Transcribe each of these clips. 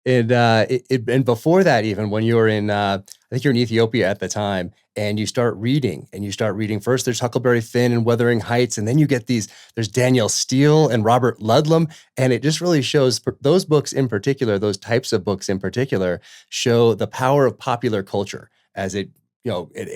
And before that, even when you were in, I think you're in Ethiopia at the time, and you start reading, first there's Huckleberry Finn and Wuthering Heights, and then you get there's Danielle Steele and Robert Ludlum, and it just really shows those books in particular, those types of books in particular, show the power of popular culture as it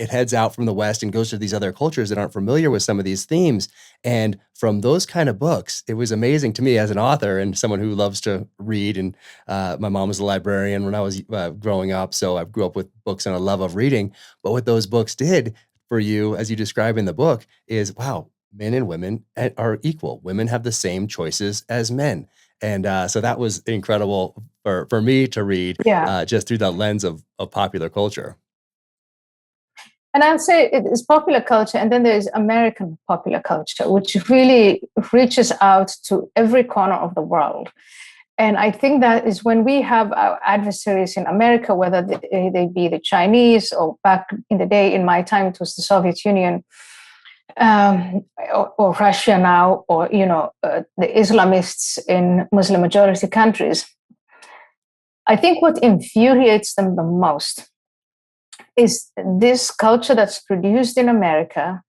heads out from the West and goes to these other cultures that aren't familiar with some of these themes. And from those kind of books, it was amazing to me as an author and someone who loves to read. And my mom was a librarian when I was growing up, so I grew up with books and a love of reading. But what those books did for you, as you describe in the book, is wow, men and women are equal. Women have the same choices as men. And so that was incredible for me to read Yeah. just through the lens of popular culture. And I'd say it is popular culture, and then there's American popular culture, which really reaches out to every corner of the world. And I think that is when we have our adversaries in America, whether they be the Chinese or back in the day, in my time, it was the Soviet Union, or Russia now, or the Islamists in Muslim majority countries. I think what infuriates them the most is this culture that's produced in America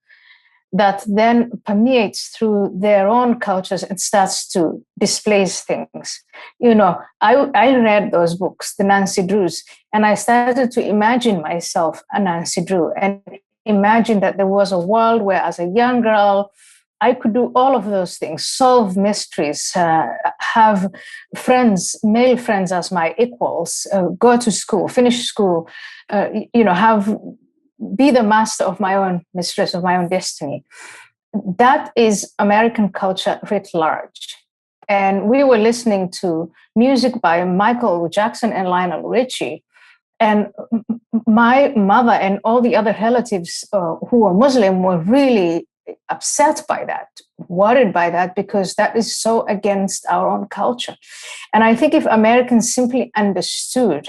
that then permeates through their own cultures and starts to displace things. I read those books, the Nancy Drews, and I started to imagine myself a Nancy Drew and imagine that there was a world where, as a young girl, I could do all of those things, solve mysteries, have friends, male friends as my equals, go to school, finish school, be the master of my own mistress, of my own destiny. That is American culture writ large. And we were listening to music by Michael Jackson and Lionel Richie. And my mother and all the other relatives who were Muslim were really upset by that, worried by that, because that is so against our own culture. And I think if Americans simply understood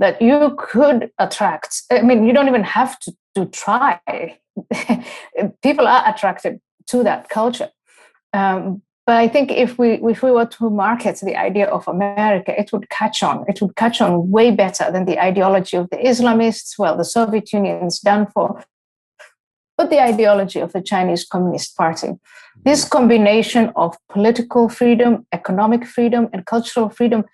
that you could attract, you don't even have to try. People are attracted to that culture. But I think if we were to market the idea of America, it would catch on. It would catch on way better than the ideology of the Islamists. Well, the Soviet Union's done for, but the ideology of the Chinese Communist Party. This combination of political freedom, economic freedom, and cultural freedom,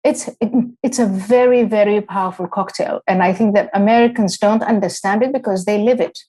it's a very, very powerful cocktail. And I think that Americans don't understand it because they live it.